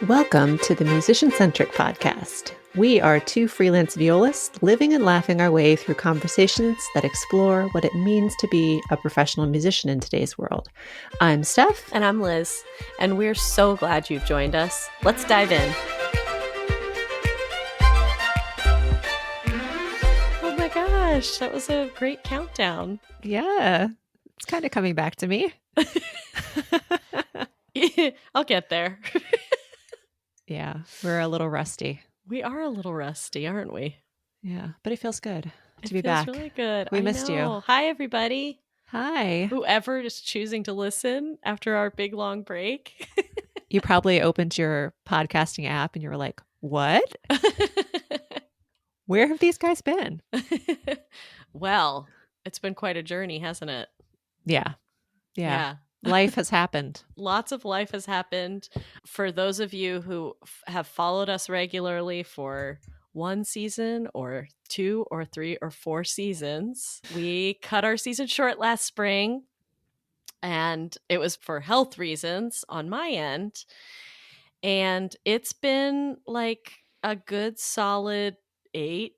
Welcome to the Musician-Centric Podcast. We are two freelance violists living and laughing our way through conversations that explore what it means to be a professional musician in today's world. I'm Steph. And I'm Liz. And we're so glad you've joined us. Let's dive in. Oh my gosh, that was a great countdown. Yeah, it's kind of coming back to me. I'll get there. Yeah, we're a little rusty. We are a little rusty, aren't we? Yeah, but it feels good to be back. It feels really good. We missed you. Hi, everybody. Hi. Whoever is choosing to listen after our big, long break. You probably opened your podcasting app and you were like, what? Where have these guys been? Well, it's been quite a journey, hasn't it? Yeah. Life has happened. Lots of life has happened. For those of you who have followed us regularly for one season or two or three or four seasons, we cut our season short last spring, and it was for health reasons on my end. And it's been like a good solid 8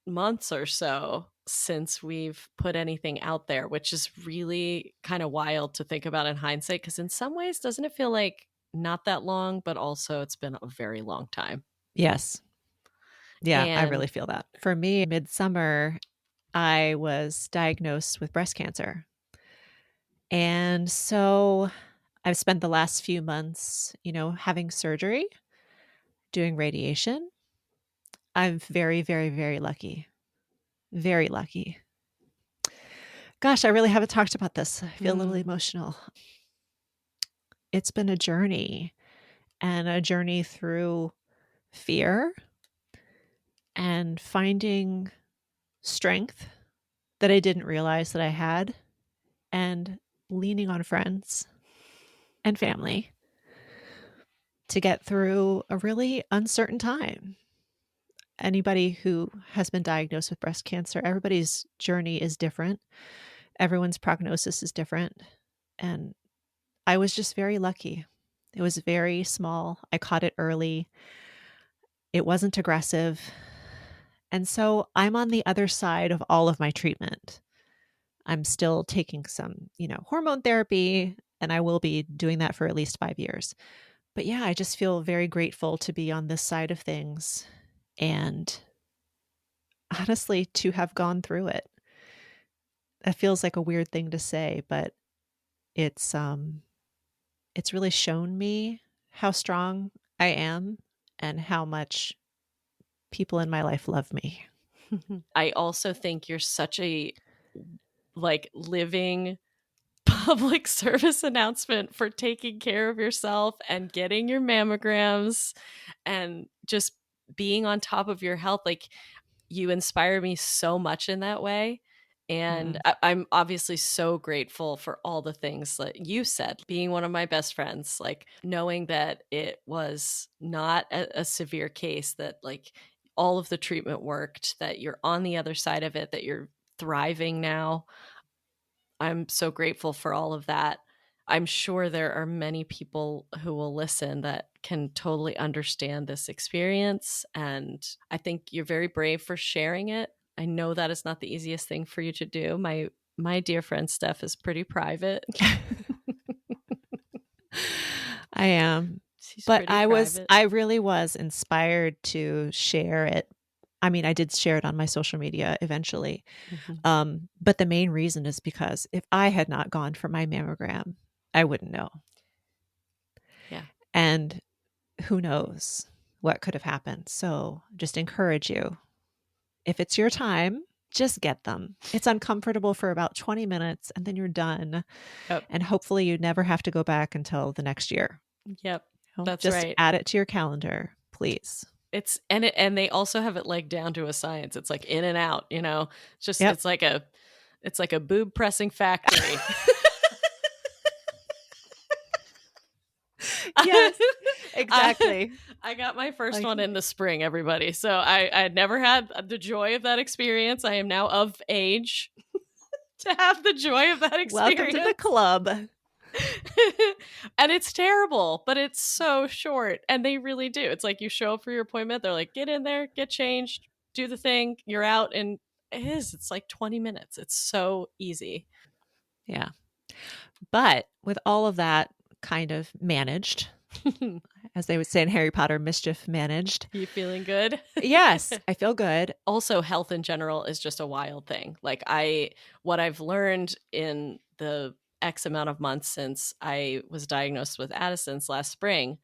months or so since we've put anything out there, which is really kind of wild to think about in hindsight, because in some ways, doesn't it feel like not that long, but also it's been a very long time? Yes. Yeah, I really feel that. For me, midsummer, I was diagnosed with breast cancer. And so I've spent the last few months, having surgery, doing radiation. I'm very, very, very lucky. Very lucky. Gosh, I really haven't talked about this. I feel a little emotional. It's been a journey, and a journey through fear and finding strength that I didn't realize that I had, and leaning on friends and family to get through a really uncertain time. Anybody who has been diagnosed with breast cancer, everybody's journey is different. Everyone's prognosis is different. And I was just very lucky. It was very small. I caught it early. It wasn't aggressive. And so I'm on the other side of all of my treatment. I'm still taking some, hormone therapy, and I will be doing that for at least 5 years. But yeah, I just feel very grateful to be on this side of things. And honestly, to have gone through it. That feels like a weird thing to say, but it's really shown me how strong I am and how much people in my life love me. I also think you're such a living public service announcement for taking care of yourself and getting your mammograms and just being on top of your health. Like, you inspire me so much in that way. And I'm obviously so grateful for all the things that you said, being one of my best friends, like knowing that it was not a severe case, that like all of the treatment worked, that you're on the other side of it, that you're thriving now. I'm so grateful for all of that. I'm sure there are many people who will listen that can totally understand this experience. And I think you're very brave for sharing it. I know that is not the easiest thing for you to do. My dear friend Steph is pretty private. I am. But I really was inspired to share it. I mean, I did share it on my social media eventually. But the main reason is because if I had not gone for my mammogram, I wouldn't know. Yeah. And who knows what could have happened. So just encourage you. If it's your time, just get them. It's uncomfortable for about 20 minutes and then you're done. Yep. And hopefully you never have to go back until the next year. Yep. That's just right. Add it to your calendar, please. And they also have it like down to a science. It's like in and out, It's just It's like a boob pressing factory. Yes, exactly. I got my first one in the spring, everybody. So I had never had the joy of that experience. I am now of age to have the joy of that experience. Welcome to the club. And it's terrible, but it's so short. And they really do. It's like you show up for your appointment. They're like, get in there, get changed, do the thing. You're out. And it's like 20 minutes. It's so easy. Yeah. But with all of that kind of managed, as they would say in Harry Potter, mischief managed. You feeling good? Yes, I feel good. Also, health in general is just a wild thing. Like what I've learned in the X amount of months since I was diagnosed with Addison's last spring.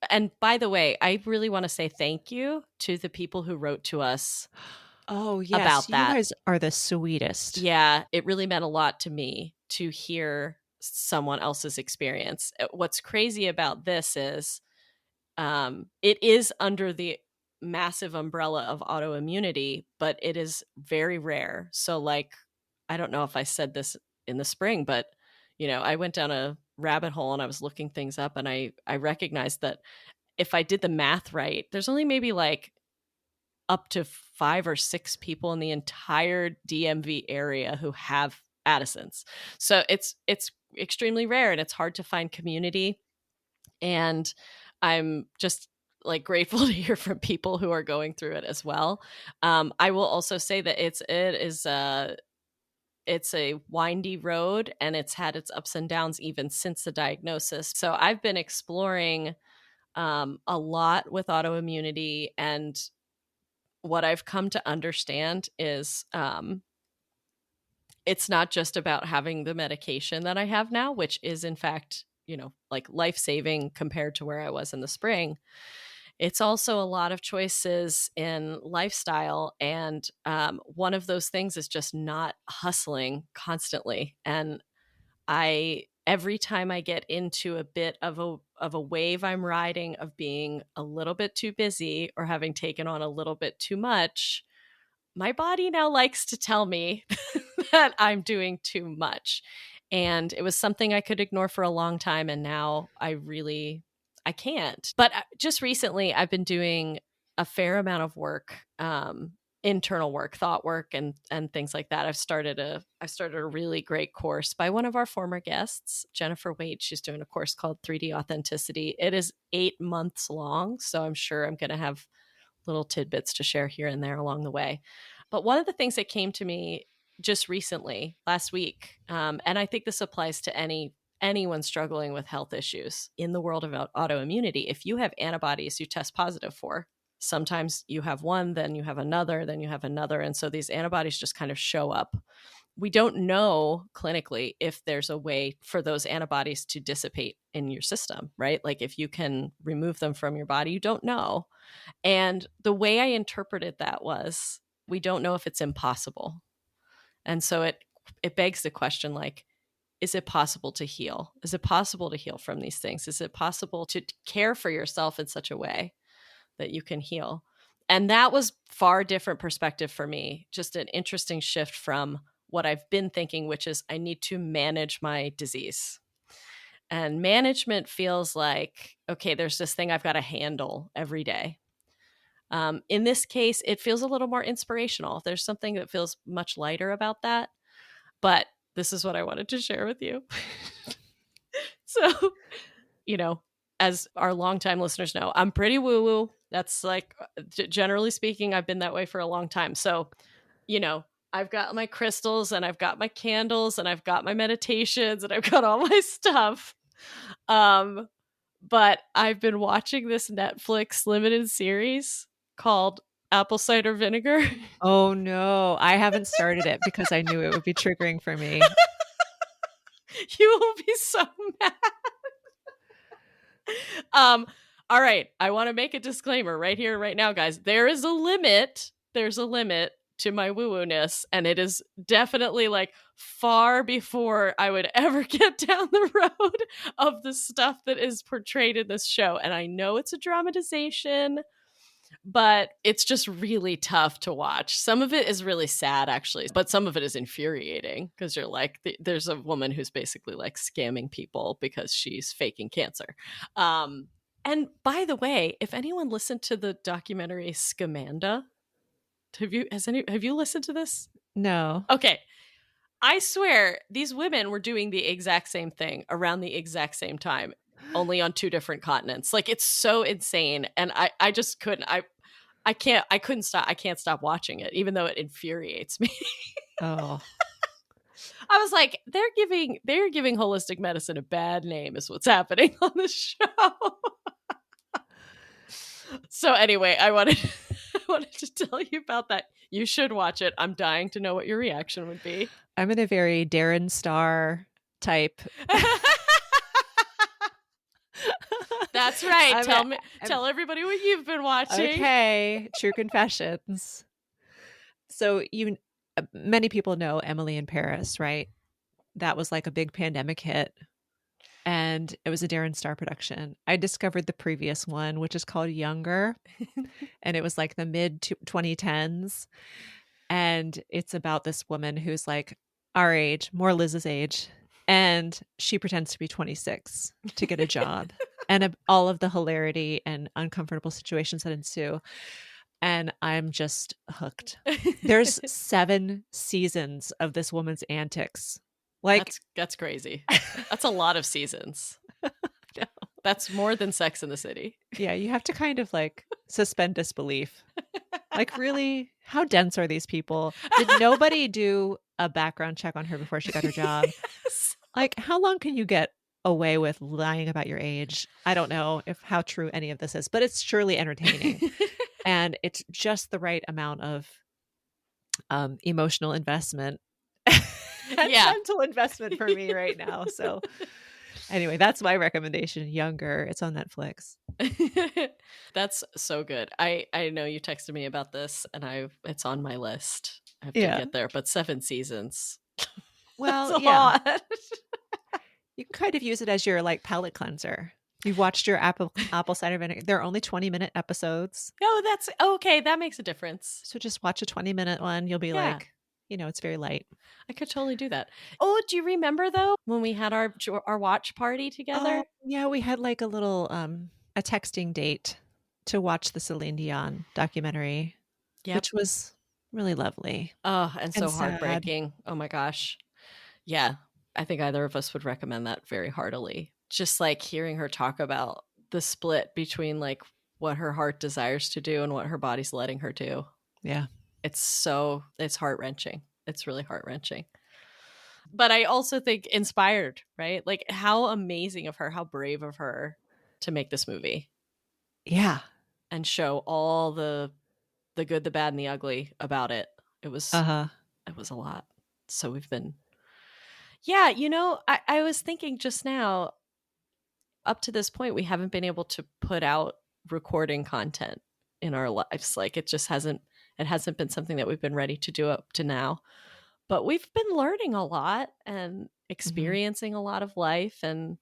And by the way, I really want to say thank you to the people who wrote to us. Oh, yes. About that. You guys are the sweetest. Yeah, it really meant a lot to me to hear someone else's experience. What's crazy about this is it is under the massive umbrella of autoimmunity, but it is very rare. So, like, I don't know if I said this in the spring, but, I went down a rabbit hole and I was looking things up, and I recognized that if I did the math right, there's only maybe like up to 5 or 6 people in the entire DMV area who have Addison's. So it's extremely rare, and it's hard to find community. And I'm just like grateful to hear from people who are going through it as well. I will also say that it's a windy road, and it's had its ups and downs even since the diagnosis. So I've been exploring a lot with autoimmunity, and what I've come to understand is it's not just about having the medication that I have now, which is in fact, like life-saving compared to where I was in the spring. It's also a lot of choices in lifestyle. And one of those things is just not hustling constantly. And every time I get into a bit of a wave I'm riding of being a little bit too busy or having taken on a little bit too much, my body now likes to tell me that I'm doing too much. And it was something I could ignore for a long time. And now I can't. But just recently, I've been doing a fair amount of work, internal work, thought work, and things like that. I've started a really great course by one of our former guests, Jennifer Wade. She's doing a course called 3D Authenticity. It is 8 months long, so I'm sure I'm going to have little tidbits to share here and there along the way. But one of the things that came to me just recently, last week, and I think this applies to anyone struggling with health issues in the world of autoimmunity, if you have antibodies you test positive for, sometimes you have one, then you have another, then you have another. And so these antibodies just kind of show up. We don't know clinically if there's a way for those antibodies to dissipate in your system, right? Like if you can remove them from your body, you don't know. And the way I interpreted that was, we don't know if it's impossible. And so it begs the question, like, is it possible to heal? Is it possible to heal from these things? Is it possible to care for yourself in such a way that you can heal? And that was far different perspective for me. Just an interesting shift from what I've been thinking, which is I need to manage my disease. And management feels like, okay, there's this thing I've got to handle every day. In this case, it feels a little more inspirational. There's something that feels much lighter about that. But this is what I wanted to share with you. So, as our longtime listeners know, I'm pretty woo-woo. That's like, generally speaking, I've been that way for a long time. So, I've got my crystals, and I've got my candles, and I've got my meditations, and I've got all my stuff. But I've been watching this Netflix limited series called Apple Cider Vinegar. Oh no, I haven't started it because I knew it would be triggering for me. You will be so mad. All right, I want to make a disclaimer right here, right now, guys. There is a limit. There's a limit to my woo-woo-ness, and it is definitely like far before I would ever get down the road of the stuff that is portrayed in this show. And I know it's a dramatization, but it's just really tough to watch. Some of it is really sad, actually, but some of it is infuriating because you're like, there's a woman who's basically like scamming people because she's faking cancer. And by the way, if anyone listened to the documentary Scamanda, have you listened to this? No. Okay. I swear these women were doing the exact same thing around the exact same time. only on 2 different continents. Like, it's so insane. And I just couldn't. I couldn't stop. I can't stop watching it, even though it infuriates me. Oh. I was like, they're giving holistic medicine a bad name is what's happening on this show. So anyway, I wanted to tell you about that. You should watch it. I'm dying to know what your reaction would be. I'm in a very Darren Star type. That's right. Tell everybody what you've been watching. Okay, true confessions. So many people know Emily in Paris, right? That was like a big pandemic hit. And it was a Darren Star production. I discovered the previous one, which is called Younger. And it was like the mid 2010s. And it's about this woman who's like our age, more Liz's age. And she pretends to be 26 to get a job. And all of the hilarity and uncomfortable situations that ensue. And I'm just hooked. There's 7 seasons of this woman's antics. Like, that's crazy. That's a lot of seasons. No. That's more than Sex in the City. Yeah, you have to kind of like suspend disbelief. Like, really, how dense are these people? Did nobody do a background check on her before she got her job? Yes. Like, how long can you get away with lying about your age? I don't know how true any of this is, but it's surely entertaining. And it's just the right amount of emotional investment. Mental investment for me right now. So anyway, that's my recommendation. Younger. It's on Netflix. That's so good. I know you texted me about this, and it's on my list. I have to get there, but 7 seasons. Well, that's a lot. You can kind of use it as your like palate cleanser. You've watched your apple cider vinegar. They're only 20-minute episodes. Oh, that's okay. That makes a difference. So just watch a 20-minute one. You'll be like, it's very light. I could totally do that. Oh, do you remember though when we had our watch party together? Yeah, we had like a little a texting date to watch the Celine Dion documentary, which was really lovely. Oh, and so heartbreaking. Oh my gosh. Yeah, I think either of us would recommend that very heartily. Just like hearing her talk about the split between like what her heart desires to do and what her body's letting her do. Yeah. It's heart-wrenching. It's really heart-wrenching. But I also think inspired, right? Like how amazing of her, how brave of her to make this movie. Yeah. And show all the good, the bad, and the ugly about it. It was a lot. So we've been I was thinking just now, up to this point, we haven't been able to put out recording content in our lives. Like it just hasn't been something that we've been ready to do up to now. But we've been learning a lot and experiencing a lot of life, and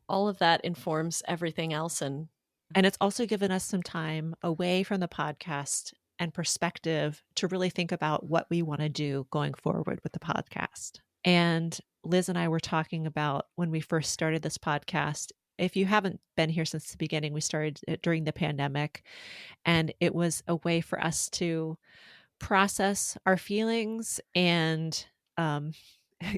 all of that informs everything else. And it's also given us some time away from the podcast and perspective to really think about what we want to do going forward with the podcast. And Liz and I were talking about when we first started this podcast. If you haven't been here since the beginning, we started it during the pandemic, and it was a way for us to process our feelings and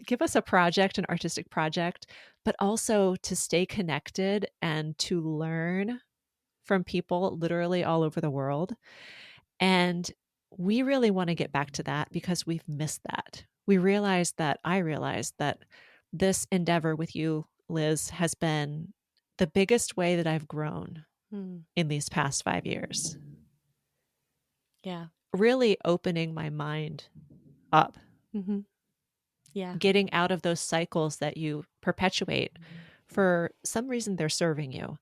give us a project, an artistic project, but also to stay connected and to learn from people literally all over the world. And we really want to get back to that because we've missed that. I realized that this endeavor with you, Liz, has been the biggest way that I've grown in these past 5 years. Yeah. Really opening my mind up. Mm-hmm. Yeah. Getting out of those cycles that you perpetuate. For some reason, they're serving you,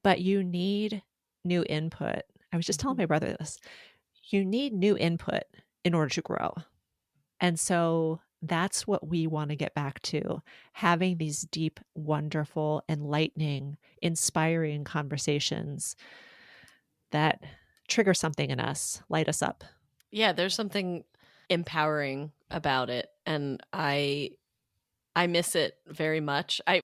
but you need new input. I was just telling my brother this. You need new input in order to grow. And so that's what we want to get back to, having these deep, wonderful, enlightening, inspiring conversations that trigger something in us, light us up. Yeah, there's something empowering about it, and I miss it very much. I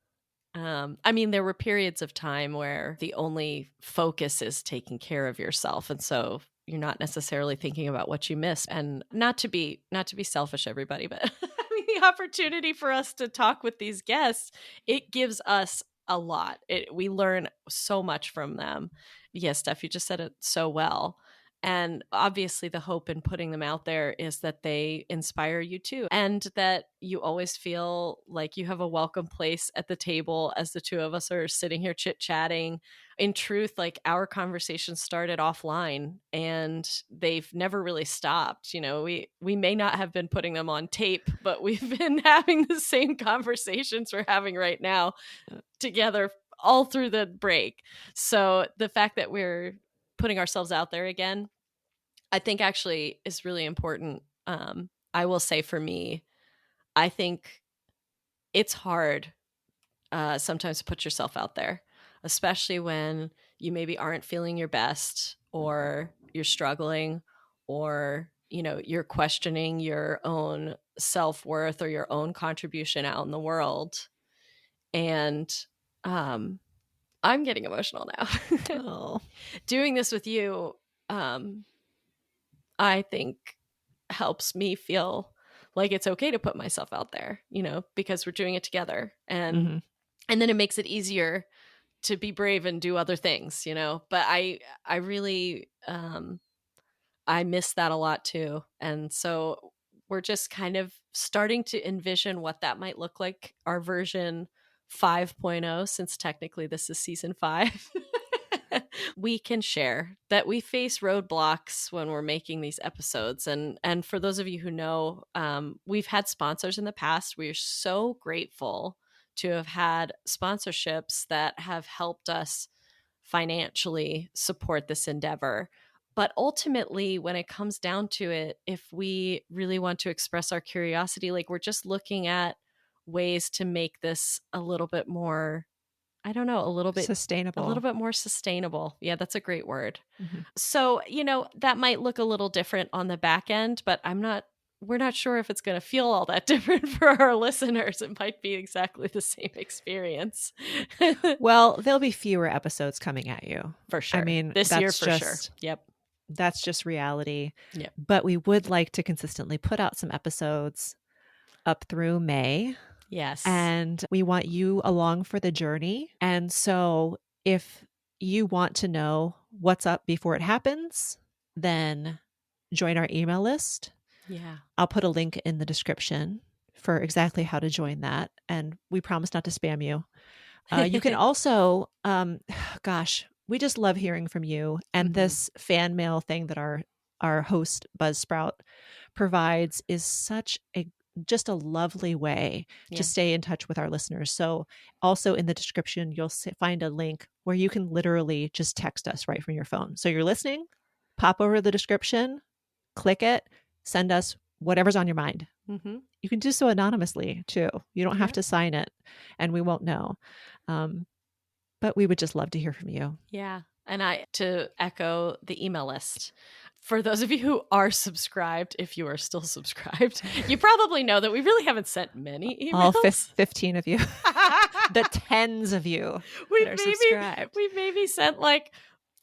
mean, there were periods of time where the only focus is taking care of yourself, and so you're not necessarily thinking about what you miss. And not to be selfish, everybody, but I mean, the opportunity for us to talk with these guests, it gives us a lot. We learn so much from them. Yes, Steph, you just said it so well. And obviously, the hope in putting them out there is that they inspire you too, and that you always feel like you have a welcome place at the table as the two of us are sitting here chit chatting. In truth, like our conversations started offline and they've never really stopped. You know, we may not have been putting them on tape, but we've been having the same conversations we're having right now together all through the break. So the fact that we're putting ourselves out there again, I think actually is really important. I will say for me, I think it's hard sometimes to put yourself out there, especially when you maybe aren't feeling your best or you're struggling or, you know, you're questioning your own self-worth or your own contribution out in the world. And I'm getting emotional now. Oh. Doing this with you, I think helps me feel like it's okay to put myself out there, you know, because we're doing it together. And then it makes it easier to be brave and do other things, you know. But I really I miss that a lot too. And so we're just kind of starting to envision what that might look like, our version 5.0, since technically this is season 5. We can share that we face roadblocks when we're making these episodes. And for those of you who know, we've had sponsors in the past. We are so grateful to have had sponsorships that have helped us financially support this endeavor. But ultimately, when it comes down to it, if we really want to express our curiosity, like we're just looking at ways to make this a little bit more, I don't know, a little bit more sustainable. Yeah, that's a great word. So, you know, that might look a little different on the back end, but we're not sure if it's going to feel all that different for our listeners. It might be exactly the same experience. Well, there'll be fewer episodes coming at you. For sure. I mean, this year for sure. Yep. That's just reality. Yep. But we would like to consistently put out some episodes up through May. Yes. And we want you along for the journey. And so if you want to know what's up before it happens, then join our email list. Yeah. I'll put a link in the description for exactly how to join that. And we promise not to spam you. You can also, gosh, we just love hearing from you. And this fan mail thing that our host, Buzzsprout, provides is just a lovely way to stay in touch with our listeners. So also in the description, you'll find a link where you can literally just text us right from your phone. So you're listening, pop over the description, click it, send us whatever's on your mind. You can do so anonymously too. You don't have to sign it and we won't know. But we would just love to hear from you. Yeah. And to echo the email list, for those of you who are subscribed, if you are still subscribed, you probably know that we really haven't sent many emails. All 15 of you, the tens of you that are subscribed. We've maybe sent like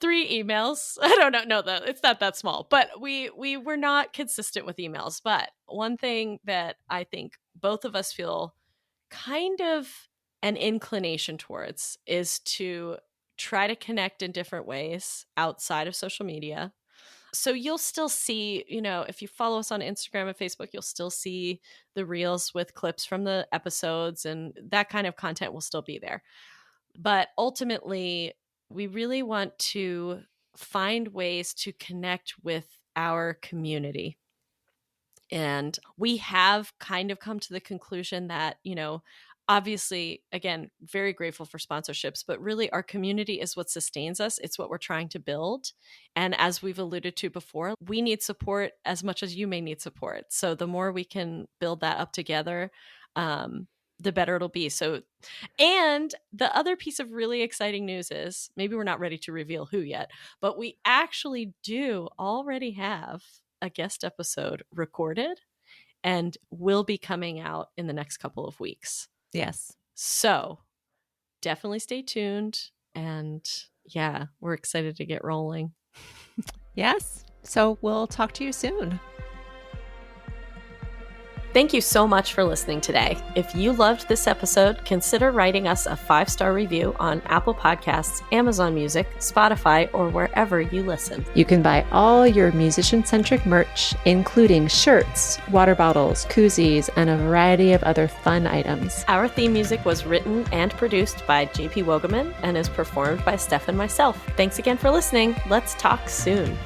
3 emails. I don't know. No, it's not that small, but we were not consistent with emails. But one thing that I think both of us feel kind of an inclination towards is to try to connect in different ways outside of social media. So you'll still see, you know, if you follow us on Instagram and Facebook, you'll still see the reels with clips from the episodes, and that kind of content will still be there. But ultimately, we really want to find ways to connect with our community. And we have kind of come to the conclusion that, you know, obviously, again, very grateful for sponsorships, but really our community is what sustains us. It's what we're trying to build. And as we've alluded to before, we need support as much as you may need support. So the more we can build that up together, the better it'll be. So, and the other piece of really exciting news is, maybe we're not ready to reveal who yet, but we actually do already have a guest episode recorded and will be coming out in the next couple of weeks. Yes. So definitely stay tuned. And yeah, we're excited to get rolling. Yes. So we'll talk to you soon. Thank you so much for listening today. If you loved this episode, consider writing us a 5-star review on Apple Podcasts, Amazon Music, Spotify, or wherever you listen. You can buy all your musician-centric merch, including shirts, water bottles, koozies, and a variety of other fun items. Our theme music was written and produced by JP Wogeman and is performed by Steph and myself. Thanks again for listening. Let's talk soon.